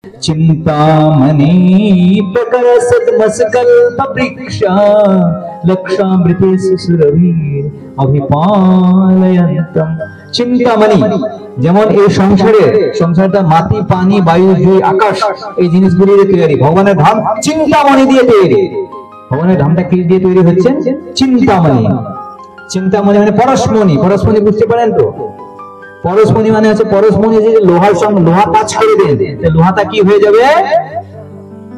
चिंतामणि प्रकर सद्मस्कल्प वृक्षा लक्षामृते सुरवीर अभिपालयन्तम। চিন্তামণি যেমন এই সংসারটা মাটি পানি বায়ু জল আকাশ এই জিনিসগুলি দিয়ে তৈরি। ভগবানের ধাম চিন্তামণি দিয়ে তৈরি। ভগবানের ধামটা কি দিয়ে তৈরি হচ্ছে? চিন্তামণি। চিন্তামণি মানে পরশমণি। পরশমণি বুঝতে পারেন তো? পরশমণি মানে হচ্ছে পরশমণি যে লোহার সঙ্গে লোহা টাচ করে দেন, লোহাটা কি হয়ে যাবে?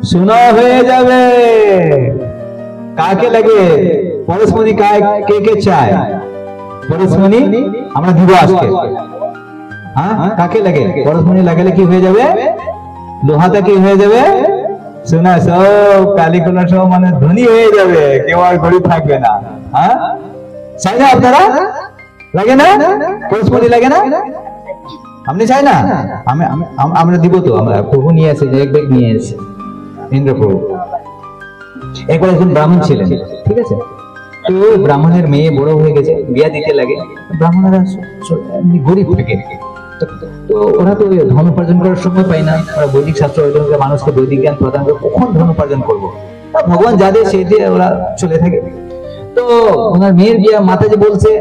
সোনা হয়ে যাবে। কাকে লাগে পরশমণি? কে কে চায় পরশমণি? আমরা দিব আজকে। হ্যাঁ, কাকে লাগে পরশমণি? লাগালে কি হয়ে যাবে? লোহাটা কি হয়ে যাবে? সোনা। সব কালীকোলা সব মানে ধনী হয়ে যাবে, কেউ আর গরিব থাকবে না। হ্যাঁ, চাই না আপনারা? লাগে না? পরশমণি লাগে না? আপনি চাই না? আমরা দিব তো। আমরা প্রভু নিয়ে আসে, এক ব্যাগ নিয়ে এসে ইন্দ্রপ্রভু। একবার একজন ব্রাহ্মণ ছিলেন, ঠিক আছে? তো ব্রাহ্মণের মেয়ে বড় হয়ে গেছে, বিয়া দিতে লাগে। ব্রাহ্মণরা গরিব থাকে, তো ওরা তো ধন উপার্জন করার সময় পায় না। ওরা বৈদিক শাস্ত্র মানুষকে বৈদিক জ্ঞান প্রদান করে কখন ধন উপার্জন করবো? ভগবান যা দেয় সেই দিয়ে ওরা চলে থাকে। তো ওনার মেয়ের বিয়া, মাতাজি বলছে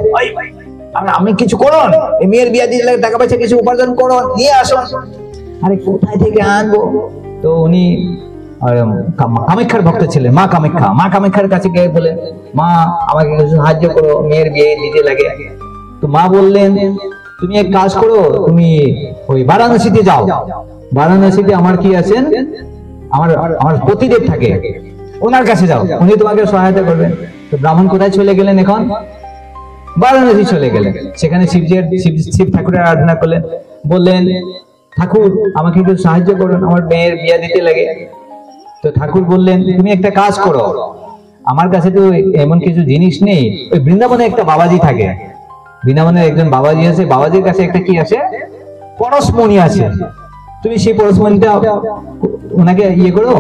আমি কিছু করুন, মেয়ের বিয়া দিয়ে টাকা পয়সা কিছু উপার্জন করুন, নিয়ে আসুন। আরে কোথায় থেকে আনবো? তো উনি কামাখ্যার ভক্ত ছিলেন, মা কামাখ্যা। মা কামাখ্যার কাছে গিয়ে বলে, মা আমাকে কিছু সাহায্য করো, মেয়ের বিয়ে দিতে লাগে। তো মা বললেন, তুমি এক কাজ করো, তুমি ওই বারাণসীতে যাও। বারাণসীতে আমার কি আছেন, আমার পতিদেব থাকে, ওনার কাছে যাও, উনি তোমাকে সহায়তা করবেন। তো ব্রাহ্মণ কোথায় চলে গেলেন? এখন বারাণসী চলে গেলেন। সেখানে শিব ঠাকুরের আরাধনা করলেন। বললেন, ঠাকুর আমাকে একটু সাহায্য করুন, আমার মেয়ের বিয়ে দিতে লাগে। তো ঠাকুর বললেন, তুমি একটা কাজ করো, আমার কাছে তো এমন কিছু জিনিস নেই। ওই বৃন্দাবনে একটা বাবাজি থাকে, বৃন্দাবনের একজন বাবাজি আছে, বাবাজির কাছে একটা কি আছে? পরশমণি আছে। তুমি সেই পরশমণিটা ওনাকে ইয়ে করো,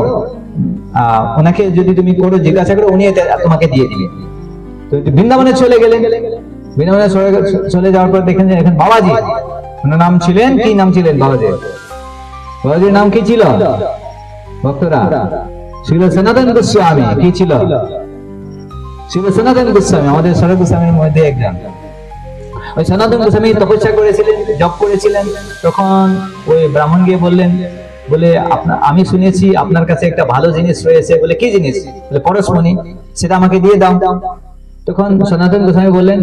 ওনাকে যদি তুমি করো, জিজ্ঞাসা করো, উনি তোমাকে দিয়ে দিবে। তো বৃন্দাবনে চলে গেলেন। বৃন্দাবনে চলে যাওয়ার পর দেখেন যে এখন বাবাজি, ওনার নাম ছিলেন, কি নাম ছিলেন বাবাজির? বাবাজির নাম কি ছিল ভক্তরা? শ্রীল সনাতন গোস্বামী। কি ছিল? শ্রীল সনাতন গোস্বামী, আমাদের সরল গোস্বামীর মধ্যে একজন। ওই সনাতন গোস্বামী তপস্যা করেছিলেন, জপ করেছিলেন। তখন ওই ব্রাহ্মণ গিয়ে বললেন, বলে আমি শুনেছি আপনার কাছে একটা ভালো জিনিস রয়েছে। বলে কি জিনিস? বলে পরশমণি, সেটা আমাকে দিয়ে দাও। তখন সনাতন গোস্বামী বললেন,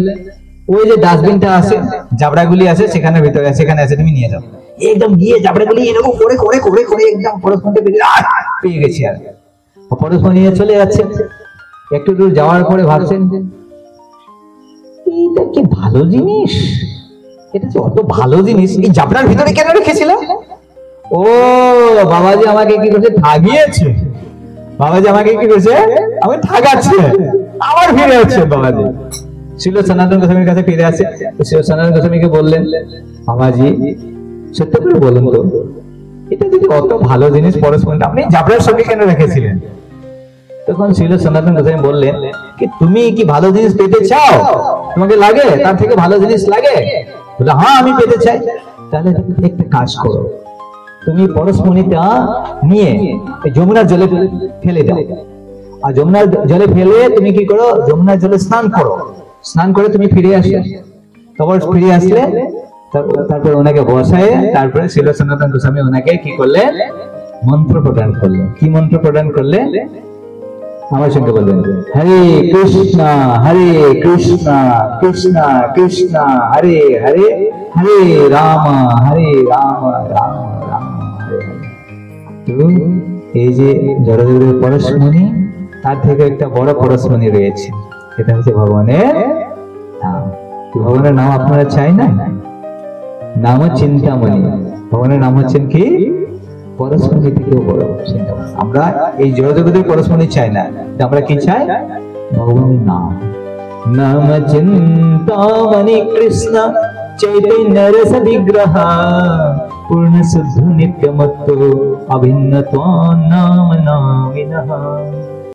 ওই যে ডাস্টবিনটা আছে, জাবড়াগুলি আছে সেখানে ভিতরে, সেখানে আছে, তুমি নিয়ে যাও। একদম গিয়ে জাবড়াগুলি এরকম করে করে করে করে একদম পরশমণিটা পেয়ে গেছি। আর পরশমণি নিয়ে চলে যাচ্ছে। একটু দূর যাওয়ার পরে ভাবছেন, এইটা কি ভালো জিনিস, এটা যে অত ভালো জিনিস এই জাবড়ার ভিতরে কেন রেখেছিলাম? ও বাবাজি আমাকে কি করছে? ঠাগিয়েছে। বাবাজি আমাকে কি করছে? আমাকে ঠাগাচ্ছে, আবার ফিরে হচ্ছে। বাবাজি শ্রীল সনাতন গোস্বামীর কাছে ফিরে আসে। শ্রীল সনাতন গোস্বামীকে বললেন, বাবাজি সত্য করে বলুন তো, এটা যদি অত ভালো জিনিস পরশমণিটা আপনি জাবড়ার সঙ্গে কেন রেখেছিলেন? তখন শ্রীল সনাতন গোস্বামী বললেন, কি তুমি কি ভালো জিনিস পেতে চাও? তোমাকে লাগে তার থেকে ভালো জিনিস লাগে? বলে হ্যাঁ আমি পেতে চাই। তাহলে একটা কাজ করো, তুমি পরশমণিটা নিয়ে যমুনার জলে ফেলে দাও। আর যমুনার জলে ফেলে তুমি কি করো? যমুনার জলে স্নান করো। স্নান করে তুমি ফিরে আসলে, তারপর ফিরে আসলে তারপর ওনাকে বসায়, তারপরে শ্রীল সনাতন গোস্বামী ওনাকে কি করলেন? মন্ত্র প্রদান করলেন। কি মন্ত্র প্রদান করলেন? আমার সঙ্গে বলবেন, হরে কৃষ্ণ হরে কৃষ্ণ কৃষ্ণ কৃষ্ণ হরে হরে, হরে রাম রাম রাম হরে হরে। তো এই যে জড়দেবের পরশমণি, তার থেকে একটা বড় পরশমণি রয়েছে, এটা হচ্ছে ভগবানের নাম। ভগবানের নাম আপনারা চাই না? নাম চিন্তামণি। ভগবানের নাম হচ্ছেন কি? পরশমণি থেকেও বড় চিন্তামণি। আমরা এই জড়জগতের পরশমণি চাই না, আমরা কি চাই? ভগবানের নাম। নাম চিন্তামণি কৃষ্ণ চৈতন্য রস বিগ্রহ পূর্ণ শুদ্ধ নিত্যমত্ত অভিন্ন নাম নামিনঃ।